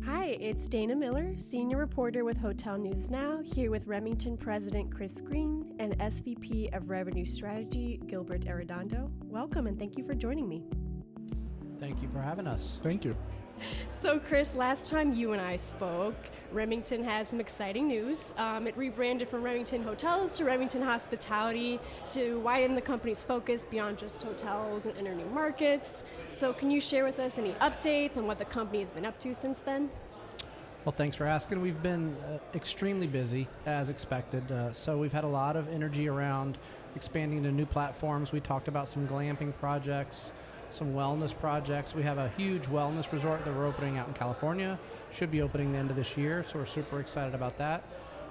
Hi, it's Dana Miller, senior reporter with Hotel News Now, here with Remington President Chris Green and SVP of Revenue Strategy, Gilbert Arredondo. Welcome and thank you for joining me. Thank you for having us. Thank you. So Chris, last time you and I spoke, Remington had some exciting news. It rebranded from Remington Hotels to Remington Hospitality to widen the company's focus beyond just hotels and enter new markets. So can you share with us any updates on what the company has been up to since then? Well, thanks for asking. We've been extremely busy, as expected. So we've had a lot of energy around expanding to new platforms. We talked about some glamping projects, some wellness projects. We have a huge wellness resort that we're opening out in California. Should be opening the end of this year, so we're super excited about that.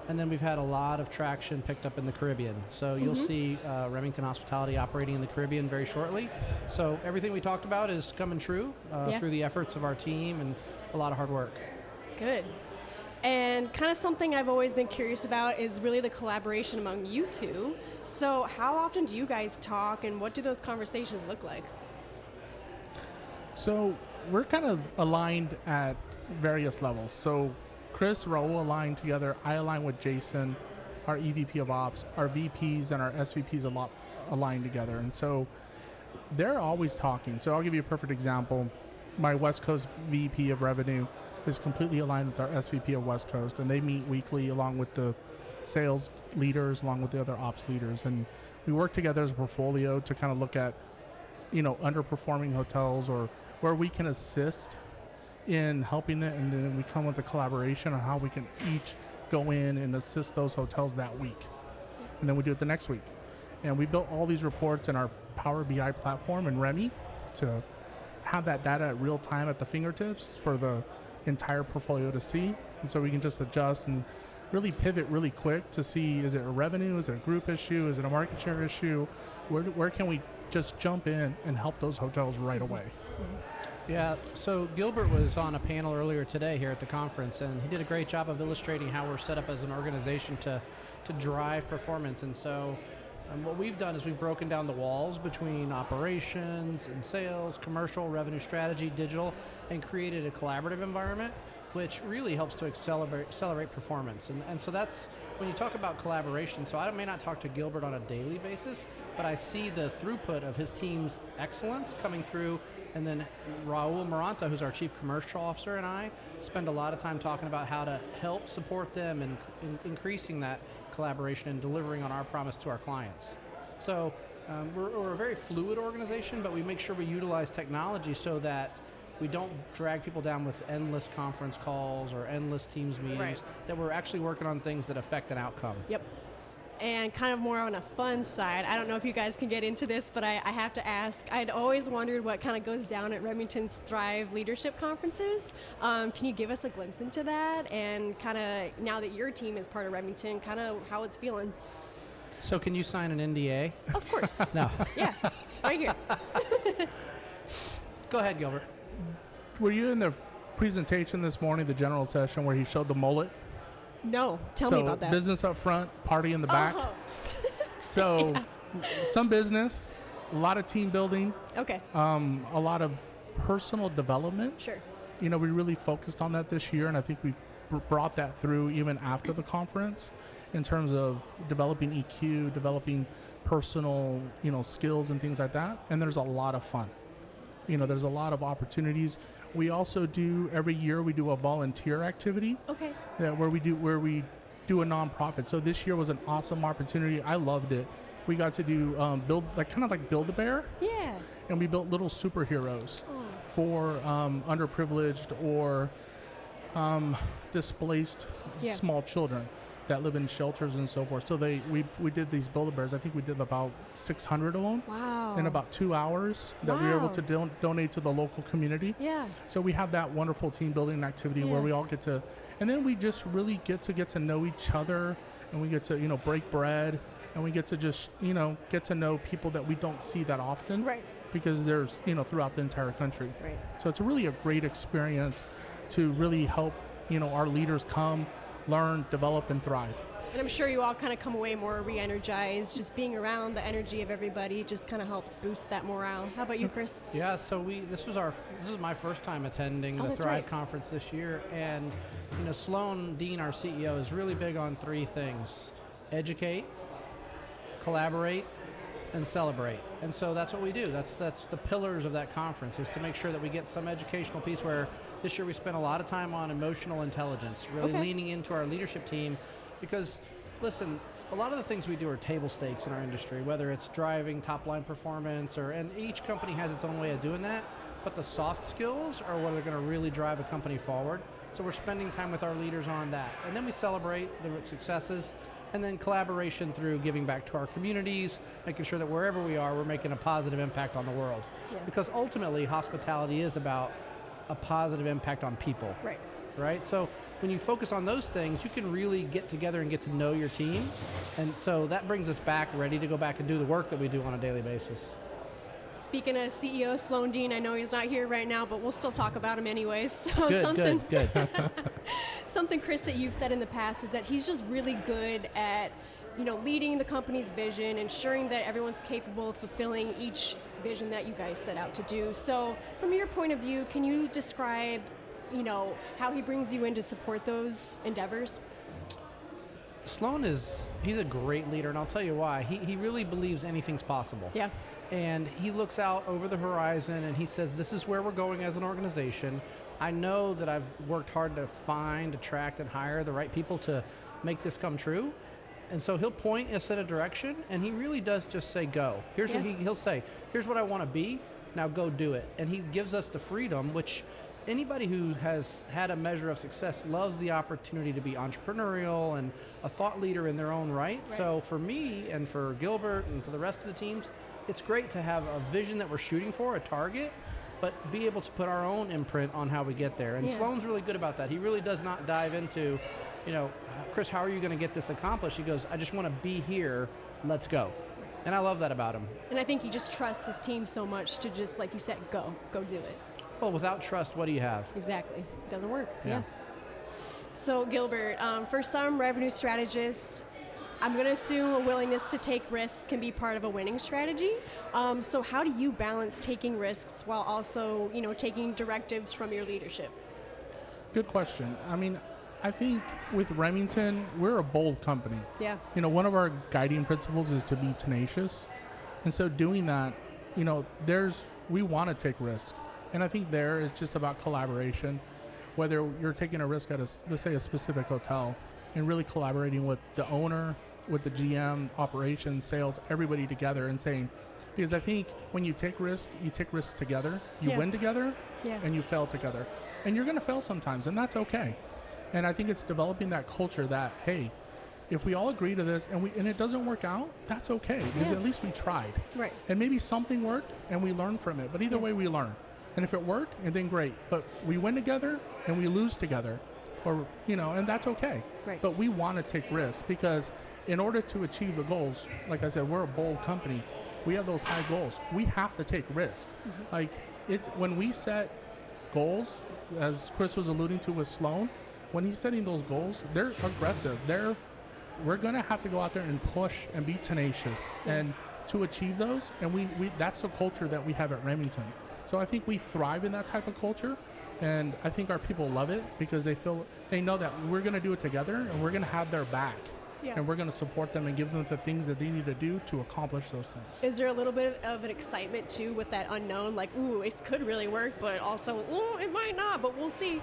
And then we've had a lot of traction picked up in the Caribbean. So you'll see Remington Hospitality operating in the Caribbean very shortly. So everything we talked about is coming true through the efforts of our team and a lot of hard work. Good. And kind of something I've always been curious about is really the collaboration among you two. So how often do you guys talk and what do those conversations look like? So we're kind of aligned at various levels. So Chris, Raul aligned together. I align with Jason, our EVP of Ops. Our VPs and our SVPs aligned together. And so they're always talking. So I'll give you a perfect example. My West Coast VP of Revenue is completely aligned with our SVP of West Coast. And they meet weekly along with the sales leaders, along with the other ops leaders. And we work together as a portfolio to kind of look at, underperforming hotels or where we can assist in helping it, and then we come with a collaboration on how we can each go in and assist those hotels that week. And then we do it the next week. And we built all these reports in our Power BI platform in Remi to have that data at real time at the fingertips for the entire portfolio to see. And so we can just adjust and really pivot really quick to see, is it a revenue, is it a group issue, is it a market share issue? Where can we just jump in and help those hotels right away? Yeah, so Gilbert was on a panel earlier today here at the conference, and he did a great job of illustrating how we're set up as an organization to drive performance. And so what we've done is we've broken down the walls between operations and sales, commercial, revenue strategy, digital, and created a collaborative environment, which really helps to accelerate performance. And so that's, when you talk about collaboration, so I may not talk to Gilbert on a daily basis, but I see the throughput of his team's excellence coming through. And then Raul Maranta, who's our chief commercial officer, and I spend a lot of time talking about how to help support them and in increasing that collaboration and delivering on our promise to our clients. So we're a very fluid organization, but we make sure we utilize technology so that we don't drag people down with endless conference calls or endless Teams meetings, Right. that we're actually working on things that affect an outcome. Yep. And kind of more on a fun side, I don't know if you guys can get into this, but I have to ask, I'd always wondered what kind of goes down at Remington's Thrive Leadership Conferences. Can you give us a glimpse into that and kind of, now that your team is part of Remington, kind of how it's feeling? So can you sign an NDA? Of course. No. Yeah, right here. Go ahead, Gilbert. Were you in the presentation this morning, the general session, where he showed the mullet? No, tell me about that. Business up front, party in the back. Oh. So some business, a lot of team building, Okay, a lot of personal development. sure. We really focused on that this year, and I think we brought that through even after the conference in terms of developing EQ, developing personal, skills and things like that. And there's a lot of fun. There's a lot of opportunities. We also do, every year we do a volunteer activity. Okay. Where we do a nonprofit. So this year was an awesome opportunity. I loved it. We got to do Build-A-Bear. Yeah. And we built little superheroes for underprivileged or displaced small children that live in shelters and so forth. So we did these Build-A-Bears. I think we did about 600 of them. Wow. In about 2 hours that we were able to donate to the local community. Yeah. So we have that wonderful team building activity where we all get to, and then we just really get to know each other, and we get to, break bread, and we get to just, get to know people that we don't see that often. Right. Because there's, throughout the entire country. Right. So it's really a great experience to really help, our leaders come, learn, develop, and thrive. And I'm sure you all kind of come away more re-energized. Just being around the energy of everybody just kind of helps boost that morale. How about you, Chris? Yeah, so this is my first time attending the that's Thrive right. conference this year, and Sloan Dean, our CEO, is really big on three things: educate, collaborate, and celebrate. And so that's what we do. That's the pillars of that conference, is to make sure that we get some educational piece. Where this year we spent a lot of time on emotional intelligence, really leaning into our leadership team, because listen, a lot of the things we do are table stakes in our industry, whether it's driving top line performance, and each company has its own way of doing that, but the soft skills are what are going to really drive a company forward. So we're spending time with our leaders on that, and then we celebrate the successes, and then collaboration through giving back to our communities, making sure that wherever we are, we're making a positive impact on the world. Yeah. Because ultimately, hospitality is about a positive impact on people. Right? So when you focus on those things, you can really get together and get to know your team. And so that brings us back, ready to go back and do the work that we do on a daily basis. Speaking of CEO Sloan Dean, I know he's not here right now, but we'll still talk about him anyways. So Good. something, Chris, that you've said in the past is that he's just really good at, leading the company's vision, ensuring that everyone's capable of fulfilling each vision that you guys set out to do. So from your point of view, can you describe, how he brings you in to support those endeavors? Sloan he's a great leader, and I'll tell you why. He really believes anything's possible. Yeah. And he looks out over the horizon and he says, this is where we're going as an organization. I know that I've worked hard to find, attract, and hire the right people to make this come true. And so he'll point us in a direction, and he really does just say, go. Here's what he'll say, here's what I want to be, now go do it. And he gives us the freedom, which anybody who has had a measure of success loves the opportunity to be entrepreneurial and a thought leader in their own right. So for me and for Gilbert and for the rest of the teams, it's great to have a vision that we're shooting for, a target, but be able to put our own imprint on how we get there. And Sloan's really good about that. He really does not dive into, Chris, how are you going to get this accomplished? He goes, I just want to be here. Let's go. And I love that about him. And I think he just trusts his team so much to just, like you said, go do it. Well, without trust, what do you have? Exactly. Doesn't work. Yeah. So, Gilbert, for some revenue strategists, I'm going to assume a willingness to take risks can be part of a winning strategy. So how do you balance taking risks while also, taking directives from your leadership? Good question. I mean, I think with Remington, we're a bold company. Yeah. One of our guiding principles is to be tenacious. And so doing that, we want to take risks. And I think it's just about collaboration. Whether you're taking a risk at let's say a specific hotel, and really collaborating with the owner, with the GM, operations, sales, everybody together, and saying, because I think when you take risks together, you win together, and you fail together. And you're going to fail sometimes, and that's okay. And I think it's developing that culture that, hey, if we all agree to this and it doesn't work out, that's okay, because at least we tried. Right. And maybe something worked and we learned from it, but either way we learn. And if it worked, and then great. But we win together and we lose together, and that's okay. Right. But we want to take risks, because in order to achieve the goals, like I said, we're a bold company. We have those high goals. We have to take risks. Mm-hmm. Like it's when we set goals, as Chris was alluding to with Sloan, when he's setting those goals, they're aggressive. We're gonna have to go out there and push and be tenacious and to achieve those. And we that's the culture that we have at Remington. So I think we thrive in that type of culture, and I think our people love it because they know that we're going to do it together, and we're going to have their back, and we're going to support them and give them the things that they need to do to accomplish those things. Is there a little bit of an excitement too with that unknown, like, ooh, it could really work, but also, ooh, it might not, but we'll see?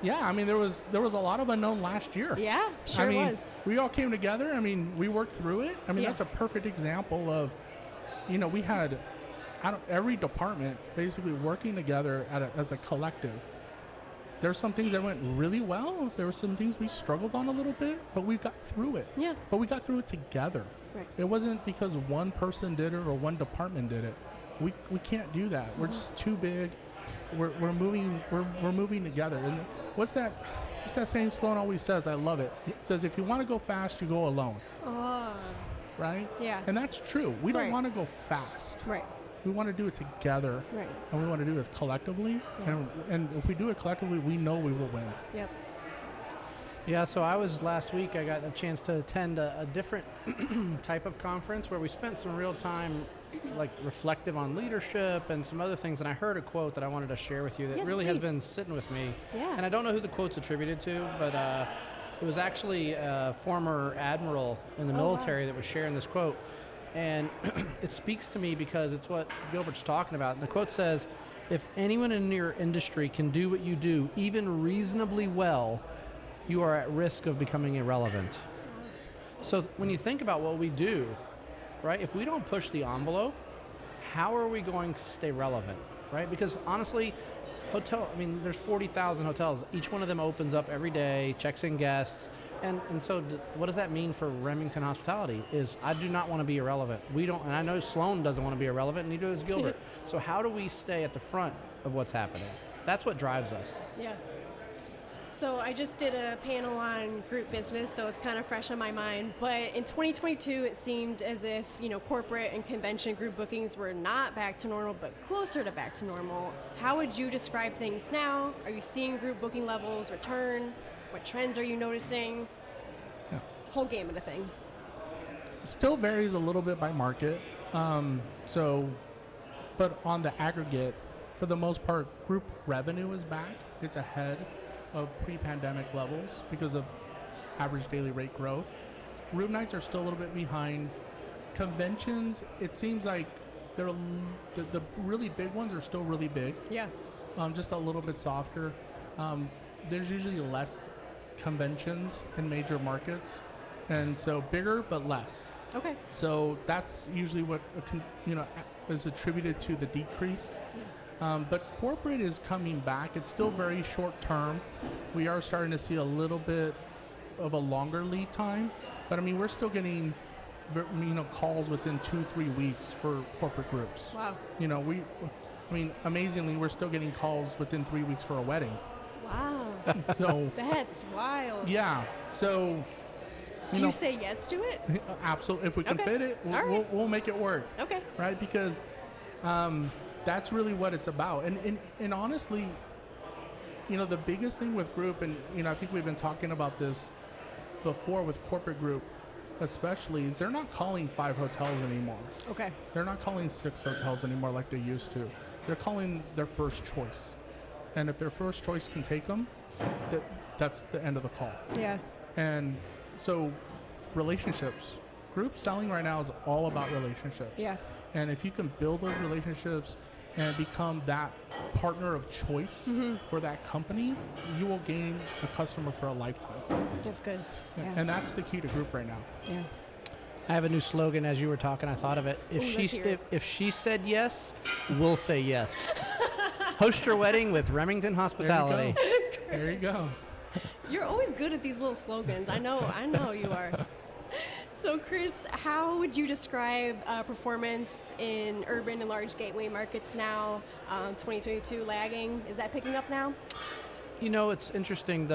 Yeah, I mean, there was a lot of unknown last year. Yeah, sure was. We all came together. I mean, we worked through it. I mean, that's a perfect example of, we had every department basically working together as a collective. There's some things that went really well. There were some things we struggled on a little bit, but we got through it. Yeah. But we got through it together. Right. It wasn't because one person did it or one department did it. We can't do that. We're just too big. We're moving together. And what's that saying Sloan always says? I love it. It says, if you want to go fast, you go alone. Right? Yeah. And that's true. We don't want to go fast. Right. We want to do it together, and we want to do it collectively. And if we do it collectively, we know we will win. Yep. Yeah, so I was last week, I got a chance to attend a different type of conference where we spent some real time like reflective on leadership and some other things, and I heard a quote that I wanted to share with you that Yes, really has please. been sitting with me. Yeah. And I don't know who the quote's attributed to, but it was actually a former admiral in the Oh, military that was sharing this quote. And it speaks to me because it's what Gilbert's talking about. And the quote says, if anyone in your industry can do what you do, even reasonably well, you are at risk of becoming irrelevant. So when you think about what we do, right, if we don't push the envelope, how are we going to stay relevant, right? Because honestly, there's 40,000 hotels. Each one of them opens up every day, checks in guests. And so what does that mean for Remington Hospitality is I do not want to be irrelevant. We don't, and I know Sloan doesn't want to be irrelevant, and neither does Gilbert. So how do we stay at the front of what's happening? That's what drives us. Yeah. So I just did a panel on group business, so it's kind of fresh on my mind. But in 2022, it seemed as if, corporate and convention group bookings were not back to normal, but closer to back to normal. How would you describe things now? Are you seeing group booking levels return? What trends are you noticing? Yeah. Whole gamut of things. Still varies a little bit by market. But on the aggregate, for the most part, group revenue is back. It's ahead of pre-pandemic levels because of average daily rate growth. Room nights are still a little bit behind. Conventions, it seems like the really big ones are still really big. Yeah. Just a little bit softer. There's usually less conventions in major markets, and so bigger but less. Okay. So that's usually what is attributed to the decrease. But corporate is coming back. It's still very short term. We are starting to see a little bit of a longer lead time, but we're still getting calls within 2-3 weeks for corporate groups. Wow. Amazingly, we're still getting calls within 3 weeks for a wedding. Wow. So That's wild. yeah. So Do you say yes to it? absolutely. If we can Okay. fit it, All right. we'll make it work. Okay. Right? Because that's really what it's about. And honestly, the biggest thing with group, and I think we've been talking about this before with corporate group, especially, is they're not calling 5 hotels anymore. Okay. They're not calling 6 hotels anymore like they used to. They're calling their first choice. And if their first choice can take them, that's the end of the call. Yeah. And so relationships. Group selling right now is all about relationships. Yeah. And if you can build those relationships and become that partner of choice for that company, you will gain a customer for a lifetime. That's good. Yeah. And that's the key to group right now. Yeah. I have a new slogan. As you were talking, I thought of it. Ooh, let's hear it. If she said yes, we'll say yes. Host your wedding with Remington Hospitality. There you go. You're always good at these little slogans. I know you are. So, Chris, how would you describe performance in urban and large gateway markets now? 2022 lagging. Is that picking up now? It's interesting.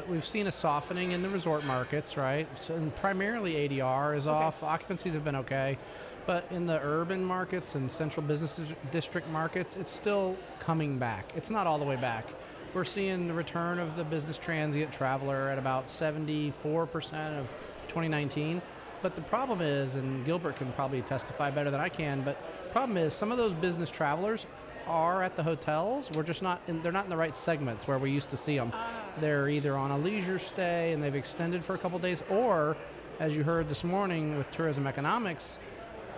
We've seen a softening in the resort markets, right? So, and primarily ADR is off. Occupancies have been okay. But in the urban markets and central business district markets, it's still coming back. It's not all the way back. We're seeing the return of the business transient traveler at about 74% of 2019. But the problem is, and Gilbert can probably testify better than I can, but the problem is some of those business travelers are at the hotels. They're not in the right segments where we used to see them. They're either on a leisure stay and they've extended for a couple days, or as you heard this morning with tourism economics,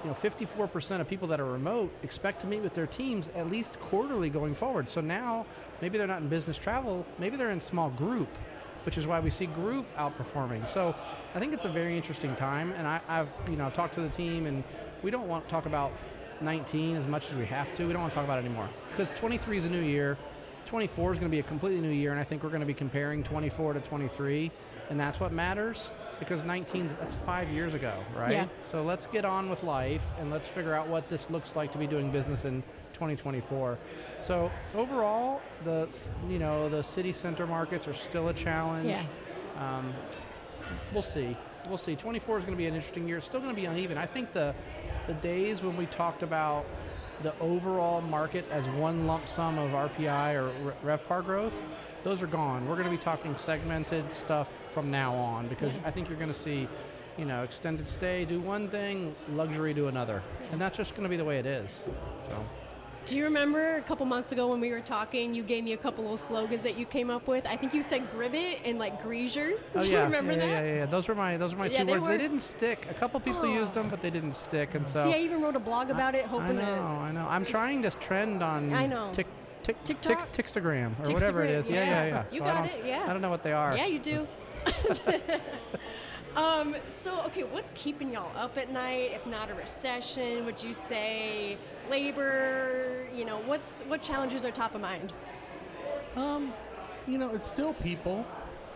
54% of people that are remote expect to meet with their teams at least quarterly going forward. So now maybe they're not in business travel, maybe they're in small group, which is why we see group outperforming. So I think it's a very interesting time, and I've talked to the team, and we don't want to talk about 19 as much as we have to. We don't want to talk about it anymore because 23 is a new year. 24 is going to be a completely new year, and I think we're going to be comparing 24 to 23, and that's what matters because that's 5 years ago, right? Yeah. So let's get on with life, and let's figure out what this looks like to be doing business in 2024. So overall, the city center markets are still a challenge. Yeah. We'll see. 24 is going to be an interesting year. It's still going to be uneven. I think the days when we talked about the overall market as one lump sum of RPI or RevPAR growth, those are gone. We're going to be talking segmented stuff from now on, because I think you're going to see, extended stay do one thing, luxury do another. And that's just going to be the way it is. So. Do you remember a couple months ago when we were talking, you gave me a couple of slogans that you came up with? I think you said Gribbet and like Greaser. Do you remember that? Yeah. Those were my two words. They didn't stick. A couple people used them, but they didn't stick. And so see, I even wrote a blog about it, hoping I know. I'm trying to trend on TikTok? Tickstagram or whatever it is. Yeah. You so got it, yeah. I don't know what they are. Yeah, you do. Okay, what's keeping y'all up at night? If not a recession, would you say labor? What challenges are top of mind? It's still people.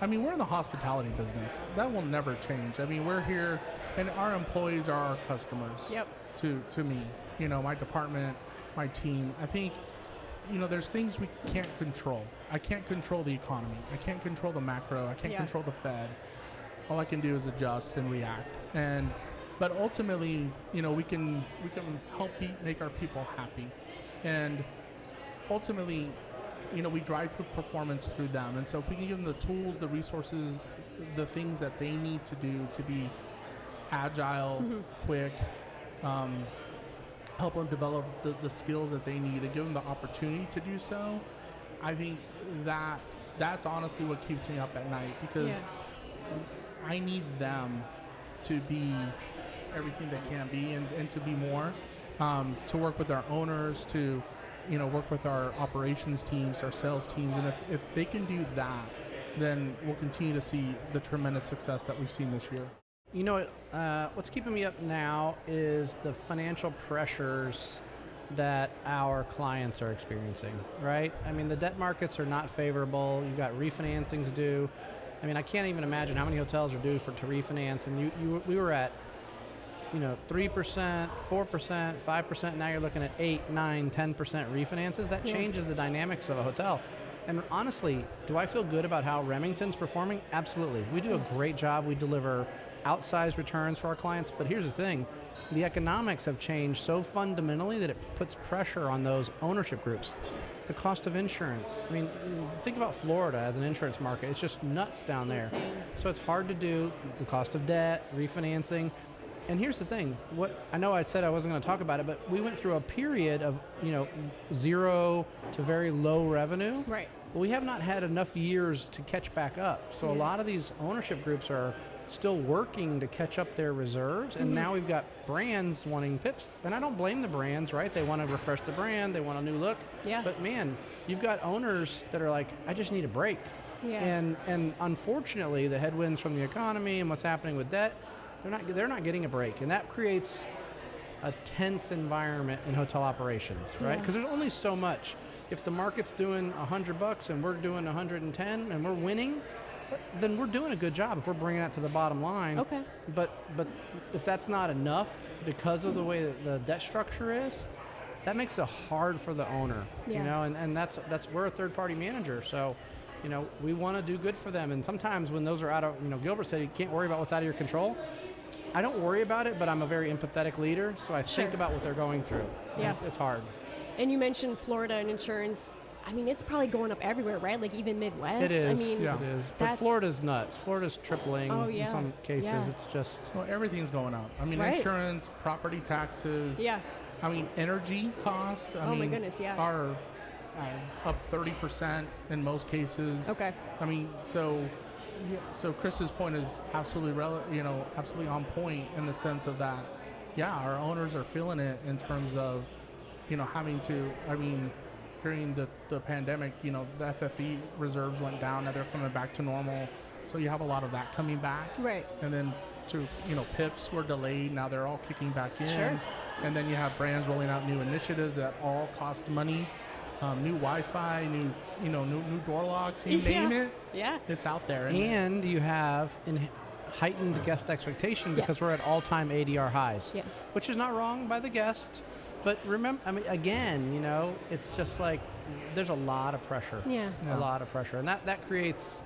I mean, we're in the hospitality business. That will never change. I mean, we're here, and our employees are our customers. Yep. To me, my department, my team. I think, there's things we can't control. I can't control the economy. I can't control the macro. I can't control the Fed. All I can do is adjust and react. But ultimately, we can help make our people happy. And ultimately, we drive through performance through them. And so if we can give them the tools, the resources, the things that they need to do to be agile, quick, help them develop the skills that they need and give them the opportunity to do so, I think that's honestly what keeps me up at night, because I need them to be everything they can be and to be more, to work with our owners, to work with our operations teams, our sales teams, and if they can do that, then we'll continue to see the tremendous success that we've seen this year. What's keeping me up now is the financial pressures that our clients are experiencing, right? I mean, the debt markets are not favorable. You've got refinancings due. I mean, I can't even imagine how many hotels are due to refinance. And we were at, 3%, 4%, 5%. Now you're looking at 8, 9, 10% refinances. That changes the dynamics of a hotel. And honestly, do I feel good about how Remington's performing? Absolutely. We do a great job. We deliver outsized returns for our clients. But here's the thing. The economics have changed so fundamentally that it puts pressure on those ownership groups. The cost of insurance. I mean, think about Florida as an insurance market. It's just nuts down there. Insane. So it's hard to do. The cost of debt, refinancing. And here's the thing. I know I said I wasn't going to talk about it, but we went through a period of, zero to very low revenue. Right. Well, we have not had enough years to catch back up. So a lot of these ownership groups are still working to catch up their reserves, and now we've got brands wanting PIPs, and I don't blame the brands, right? They want to refresh the brand, they want a new look. Yeah. But man, you've got owners that are like, I just need a break. Yeah. And unfortunately, the headwinds from the economy and what's happening with debt, they're not getting a break, and that creates a tense environment in hotel operations, right? Because there's only so much. If the market's doing $100 and we're doing 110 and we're winning, then we're doing a good job if we're bringing that to the bottom line. Okay. But if that's not enough because of the way that the debt structure is, that makes it hard for the owner. And that's we're a third-party manager, so we want to do good for them. And sometimes when those are out of, Gilbert said you can't worry about what's out of your control. I don't worry about it, but I'm a very empathetic leader, so I think about what they're going through. Yeah. It's hard. And you mentioned Florida and insurance. I mean, it's probably going up everywhere, right? Like even Midwest. It is. I mean, it is. But Florida's nuts. Florida's tripling in some cases. Yeah. It's just... Well, everything's going up. I mean, insurance, property taxes. Yeah. I mean, energy costs. My goodness, yeah. Are up 30% in most cases. Okay. I mean, so Chris's point is absolutely absolutely on point in the sense of that. Yeah, our owners are feeling it in terms of, having to. I mean, during the pandemic, the FFE reserves went down. Now they're coming back to normal. So you have a lot of that coming back. Right. And then PIPs were delayed. Now they're all kicking back in. Sure. And then you have brands rolling out new initiatives that all cost money. New Wi-Fi, new door locks, you name it. Yeah. It's out there. And you have heightened guest expectation because we're at all-time ADR highs. Yes. Which is not wrong by the guest. But remember, I mean, again, it's just like there's a lot of pressure. Yeah. A lot of pressure. And that creates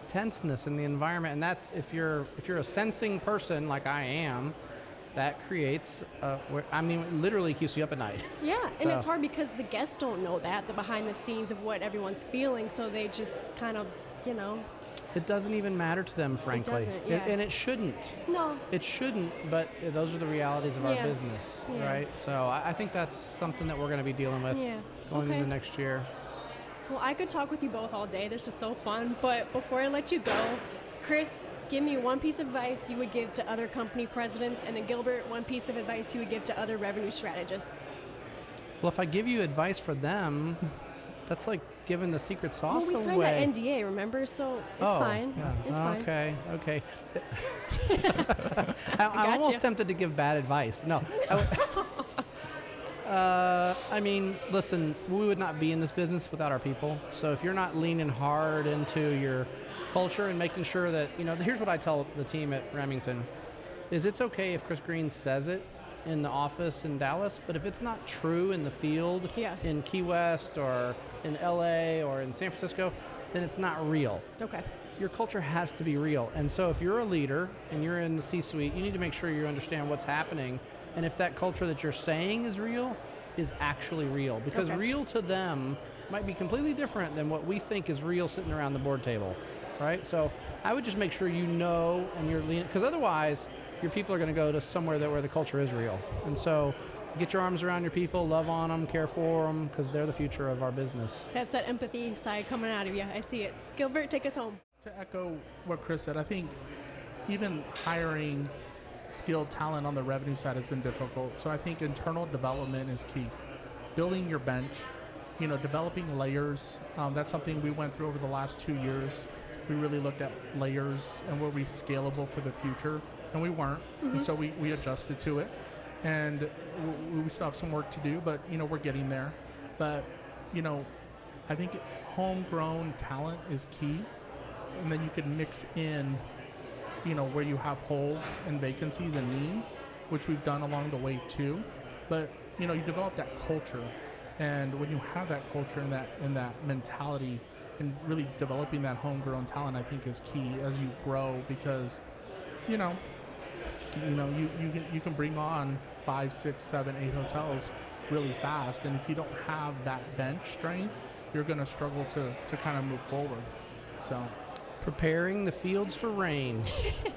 tenseness in the environment. And that's if you're a sensing person like I am, that creates, it literally keeps you up at night. Yeah, So- and it's hard because the guests don't know that, the behind the scenes of what everyone's feeling, so they just kind of, It doesn't even matter to them, frankly. doesn't, yeah. And it shouldn't. no. It shouldn't, but those are the realities of our Yeah. business, Yeah. right? So I think that's something that we're going to be dealing with Yeah. going Okay. into next year. Well, I could talk with you both all day. This is so fun. But before I let you go, Chris, give me one piece of advice you would give to other company presidents, and then Gilbert, one piece of advice you would give to other revenue strategists. Well, if I give you advice for them, that's like giving the secret sauce Well, we signed away. that NDA, remember? So it's fine. yeah. It's fine. Okay. I'm Gotcha. almost tempted to give bad advice. No. Listen, we would not be in this business without our people. So if you're not leaning hard into your culture and making sure that, here's what I tell the team at Remington, is it's okay if Chris Green says it in the office in Dallas, but if it's not true in the field, Yeah. in Key West or in LA or in San Francisco, then it's not real. Okay. Your culture has to be real. And so if you're a leader and you're in the C-suite, you need to make sure you understand what's happening. And if that culture that you're saying is real, is actually real. Because Okay. real to them might be completely different than what we think is real sitting around the board table, right? So I would just make sure you know and you're leaning, because otherwise your people are going to go to somewhere where the culture is real. And so get your arms around your people, love on them, care for them, because they're the future of our business. That's that empathy side coming out of you. I see it. Gilbert, take us home. To echo what Chris said, I think even hiring skilled talent on the revenue side has been difficult. So I think internal development is key. Building your bench, developing layers. That's something we went through over the last 2 years. We really looked at layers and were we scalable for the future, and we weren't. And so we adjusted to it, and we still have some work to do, but we're getting there. But I think homegrown talent is key, and then you can mix in where you have holes and vacancies and needs, which we've done along the way too. But you develop that culture, and when you have that culture and that mentality, and really developing that homegrown talent, I think is key as you grow, because you can bring on 5, 6, 7, 8 hotels really fast, and if you don't have that bench strength, you're going to struggle to kind of move forward. So. Preparing the fields for rain.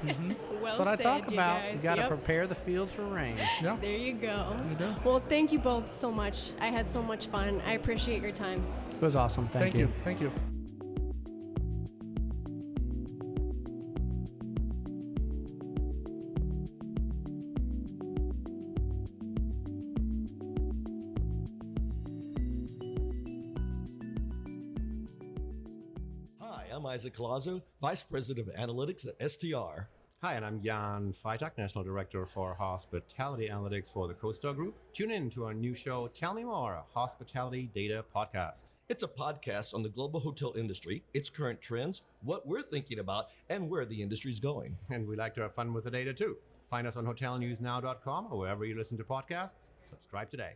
Well That's what I said, talk you about. guys. You got to Yep. prepare the fields for rain. Yeah. There you go. You do. Well, thank you both so much. I had so much fun. I appreciate your time. It was awesome. Thank you. Thank you. Hi, I'm Isaac Colazo, Vice President of Analytics at STR. Hi, and I'm Jan Freitag, National Director for Hospitality Analytics for the CoStar Group. Tune in to our new show, Tell Me More, a hospitality data podcast. It's a podcast on the global hotel industry, its current trends, what we're thinking about, and where the industry's going. And we like to have fun with the data too. Find us on hotelnewsnow.com or wherever you listen to podcasts. Subscribe today.